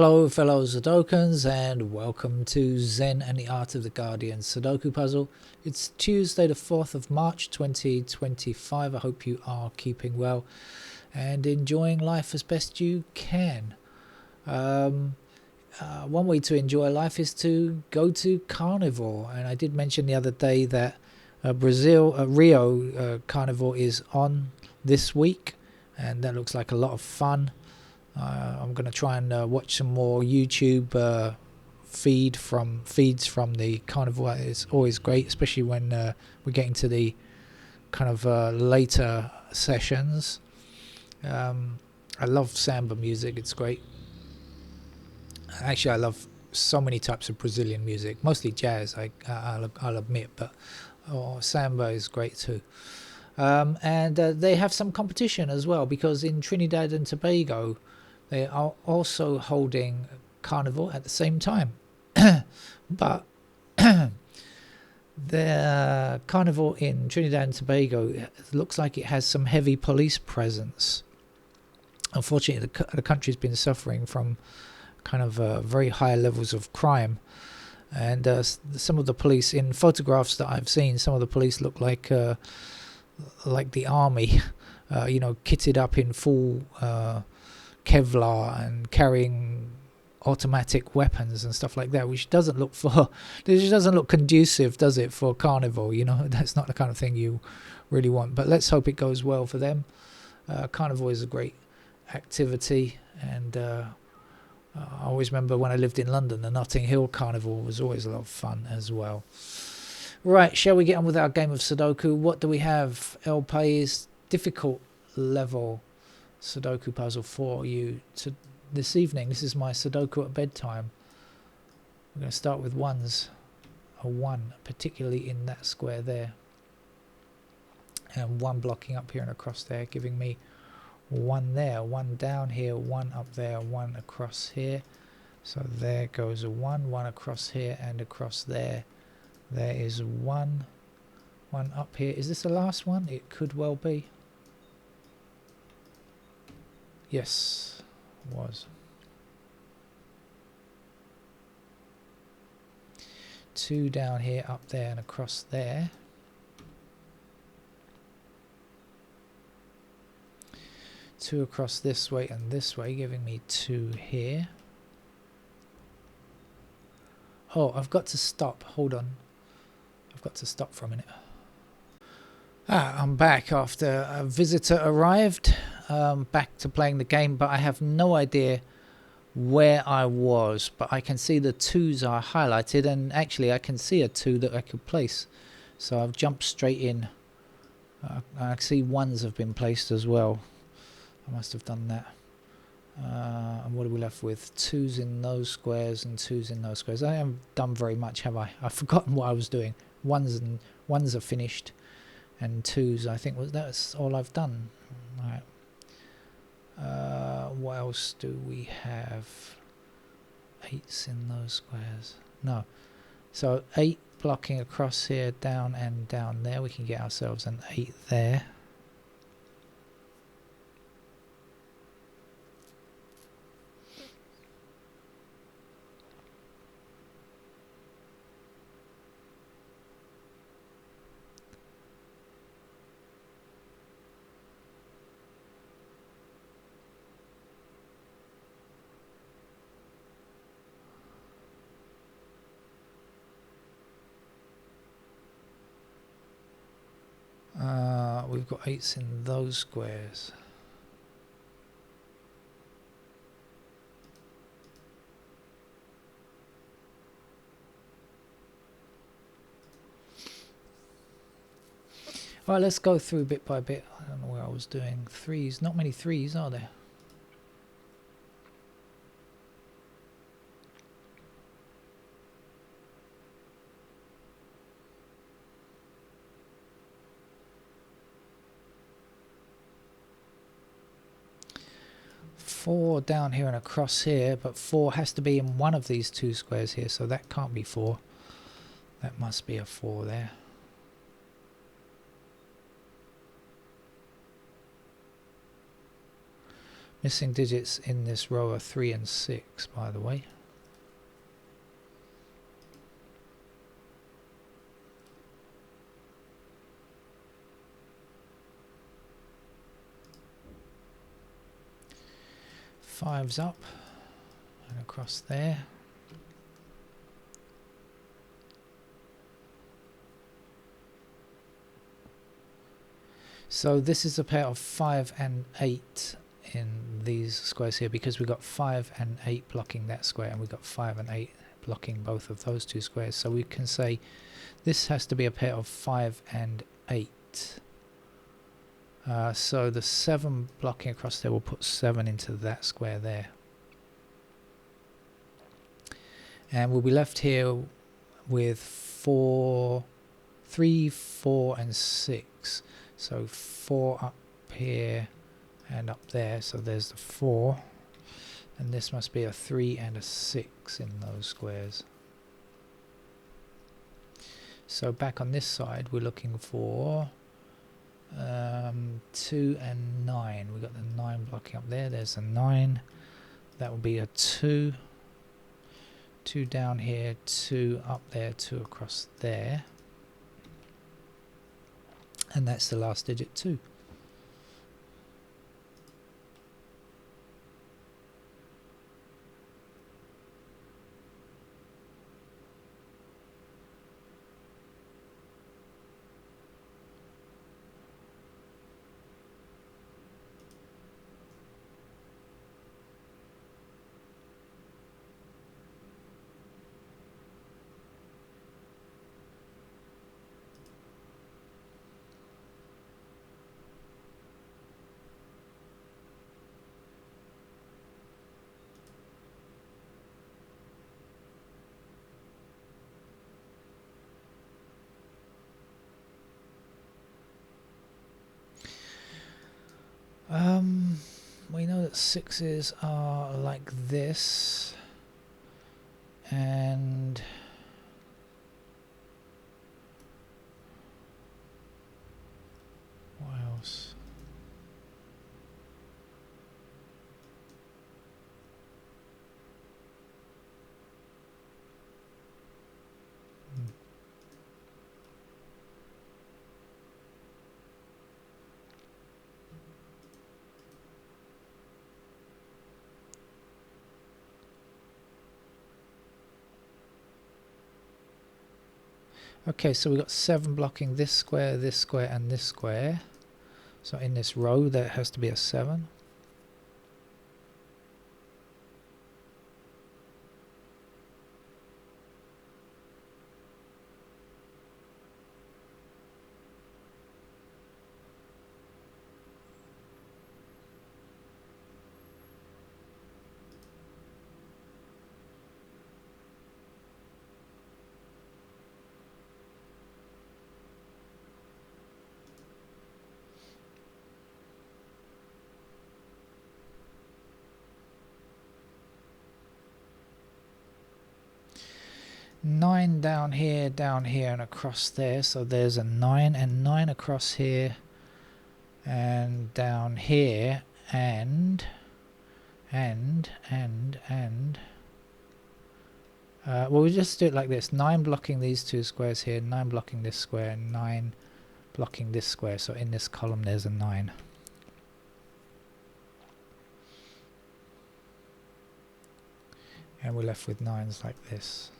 Hello fellow Sudokans and welcome to Zen and the Art of the Guardian Sudoku Puzzle. It's Tuesday the 4th of March 2025. I hope you are keeping well and enjoying life as best you can. One way to enjoy life is to go to carnival, and I did mention the other day that Rio carnival is on this week, and that looks like a lot of fun. I'm going to try and watch some more YouTube feeds from the carnival. It's always great, especially when we're getting to the kind of later sessions. I love samba music. It's great. Actually, I love so many types of Brazilian music, mostly jazz, I'll admit, but samba is great too. And they have some competition as well, because in Trinidad and Tobago they are also holding carnival at the same time. But the carnival in Trinidad and Tobago looks like it has some heavy police presence. Unfortunately, the country's been suffering from kind of very high levels of crime, and some of the police, in photographs that I've seen, some of the police look like the army, kitted up in full Kevlar and carrying automatic weapons and stuff like that, which doesn't look conducive, does it, for carnival? That's not the kind of thing you really want. But let's hope it goes well for them. Carnival is a great activity, and I always remember when I lived in London, the Notting Hill Carnival was always a lot of fun as well. Right, shall we get on with our game of Sudoku? What do we have? El País, difficult level Sudoku puzzle for you this evening. This is my Sudoku at bedtime. We're going to start with ones. A 1, particularly in that square there. And 1 blocking up here and across there, giving me 1 there, 1 down here, 1 up there, 1 across here. So there goes a 1, 1 across here and across there. There is 1 up here. Is this the last one? It could well be. Yes, was. 2 down here, up there and across there. 2 across this way and this way, giving me 2 here. Oh, I've got to stop. Hold on. I've got to stop for a minute. I'm back after a visitor arrived. Back to playing the game, but I have no idea where I was. But I can see the 2s are highlighted, and actually I can see a 2 that I could place. So I've jumped straight in. I see 1s have been placed as well. I must have done that. And what are we left with? 2s in those squares and 2s in those squares. I haven't done very much, have I? I've forgotten what I was doing. 1s are finished, and 2s, I think, that's all I've done. All right. What else do we have? 8s in those squares. No. So 8 blocking across here, down and down there. We can get ourselves an 8 there. We've got 8s in those squares. Right, let's go through bit by bit. I don't know where I was doing. 3s, not many 3s, are there? Four down here and across here, but 4 has to be in one of these 2 squares here, so that can't be 4. That must be a 4 there. Missing digits in this row are 3 and 6, by the way. Five's up and across there. So this is a pair of 5 and 8 in these squares here, because we got 5 and 8 blocking that square, and we got 5 and 8 blocking both of those two squares. So we can say this has to be a pair of 5 and 8. So the 7 blocking across there will put 7 into that square there. And we'll be left here with 3, 4 and 6. So 4 up here and up there. So there's the 4. And this must be a 3 and a 6 in those squares. So back on this side we're looking for 2 and 9. We've got the 9 blocking up there. There's a 9. That will be a 2. 2 down here, 2 up there, 2 across there. And that's the last digit, 2. We know that 6s are like this, and what else? Okay, so we've got 7 blocking this square, and this square. So in this row there has to be a 7. Nine down here, and across there. So there's a 9 and 9 across here and down here, and well, we'll just do it like this: 9 blocking these two squares here, 9 blocking this square, and 9 blocking this square. So in this column there's a 9. And we're left with 9s like this.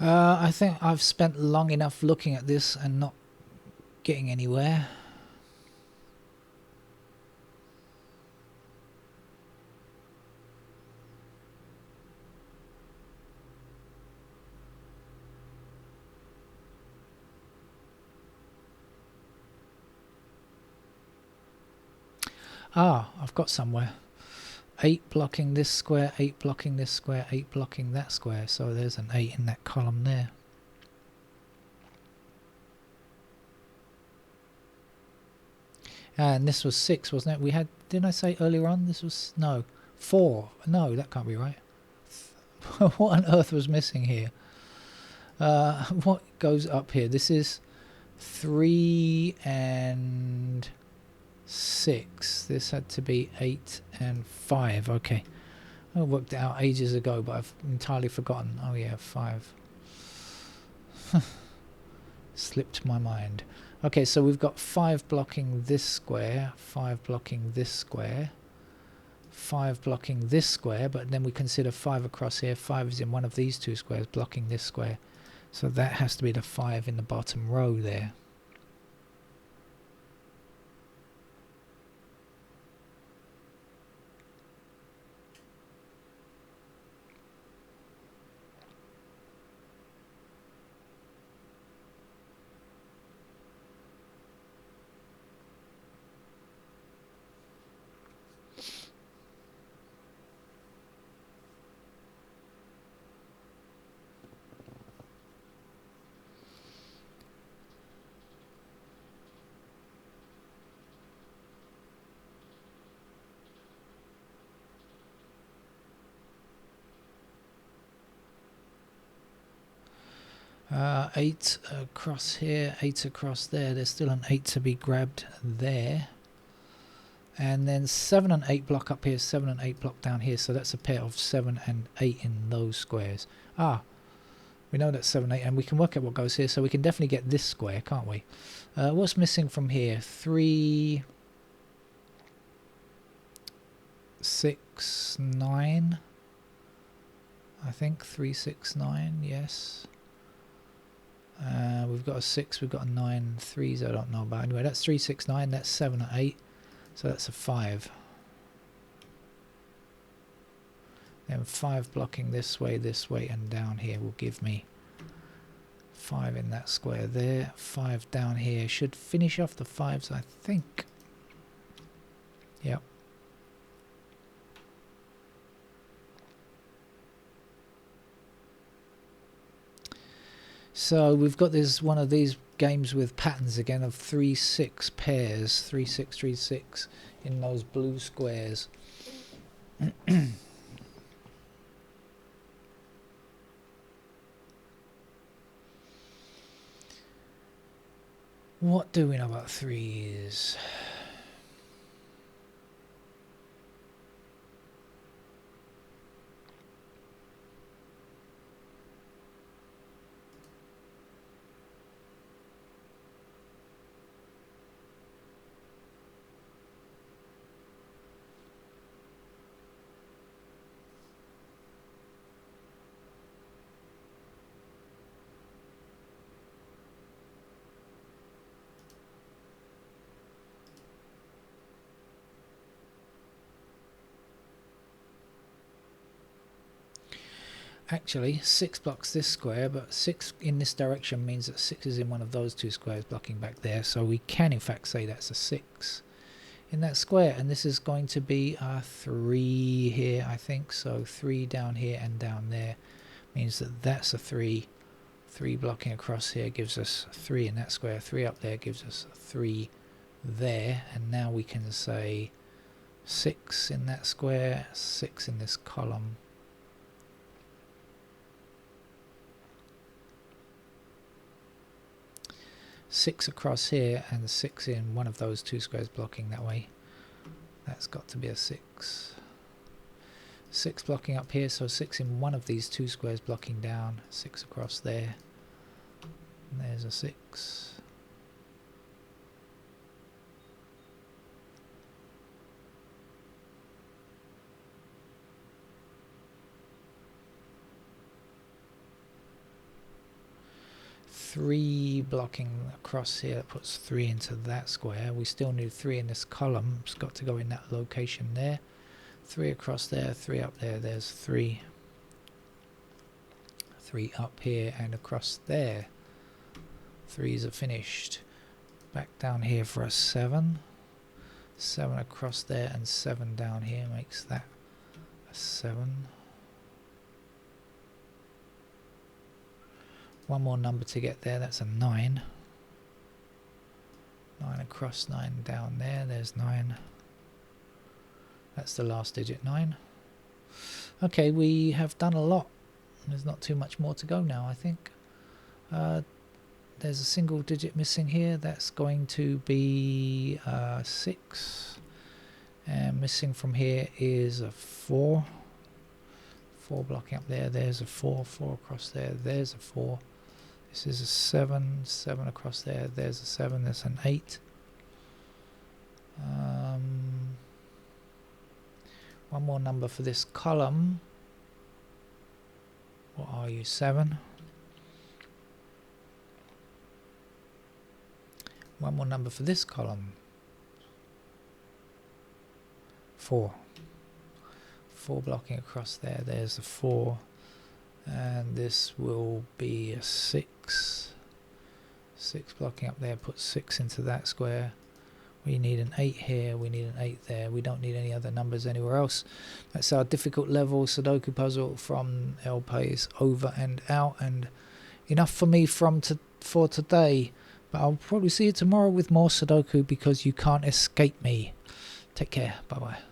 I think I've spent long enough looking at this and not getting anywhere. Ah, I've got somewhere. 8 blocking this square, 8 blocking this square, 8 blocking that square. So there's an 8 in that column there. And this was 6, wasn't it? We had, didn't I say earlier on this was, no, 4. No, that can't be right. What on earth was missing here? What goes up here? This is 3 and 6. This had to be 8 and 5. Okay. I worked it out ages ago, but I've entirely forgotten. Oh yeah, 5. Slipped my mind. Okay, so we've got 5 blocking this square, 5 blocking this square, 5 blocking this square, but then we consider 5 across here. 5 is in one of these two squares blocking this square. So that has to be the 5 in the bottom row there. Eight across here, 8 across there. There's still an 8 to be grabbed there. And then 7 and 8 block up here, 7 and 8 block down here. So that's a pair of 7 and 8 in those squares. Ah, we know that's 7, 8, and we can work out what goes here. So we can definitely get this square, can't we? What's missing from here? 3, 6, 9. I think 3, 6, 9, yes. We've got a 6, we've got a 9, 3s I don't know about. Anyway, that's 3, 6, 9, that's 7 and 8. So that's a 5. Then 5 blocking this way, and down here will give me 5 in that square there. 5 down here should finish off the 5s, I think. Yep. So we've got this one of these games with patterns again of 3, 6 pairs, 3, 6, 3, 6 in those blue squares. What do we know about threes? Actually, 6 blocks this square, but 6 in this direction means that 6 is in one of those two squares blocking back there. So we can in fact say that's a 6 in that square. And this is going to be a 3 here, I think. So 3 down here and down there means that that's a 3. 3 blocking across here gives us 3 in that square. 3 up there gives us 3 there. And now we can say 6 in that square, 6 in this column. Six across here and 6 in one of those two squares blocking that way. That's got to be a 6. 6 blocking up here, so 6 in one of these two squares blocking down. 6 across there. And there's a 6. 3 blocking across here. That puts 3 into that square. We still need 3 in this column. It's got to go in that location there. 3 across there, 3 up there. There's 3. 3 up here and across there. 3s are finished. Back down here for a 7. 7 across there and 7 down here makes that a 7. One more number to get there, that's a 9. 9 across, 9 down there, there's 9. That's the last digit, 9. Okay, we have done a lot. There's not too much more to go now, I think. There's a single digit missing here, that's going to be 6. And missing from here is a 4. 4 blocking up there, there's a 4. 4 across there, there's a 4. This is a 7, 7 across there, there's a 7, there's an 8. One more number for this column. What are you, 7? One more number for this column. 4. 4 blocking across there, there's a 4. And this will be a 6. 6 blocking up there, put 6 into that square. We need an 8 here, we need an 8 there. We don't need any other numbers anywhere else. That's our difficult level Sudoku puzzle from País over and out. And enough for me for today. But I'll probably see you tomorrow with more Sudoku because you can't escape me. Take care. Bye-bye.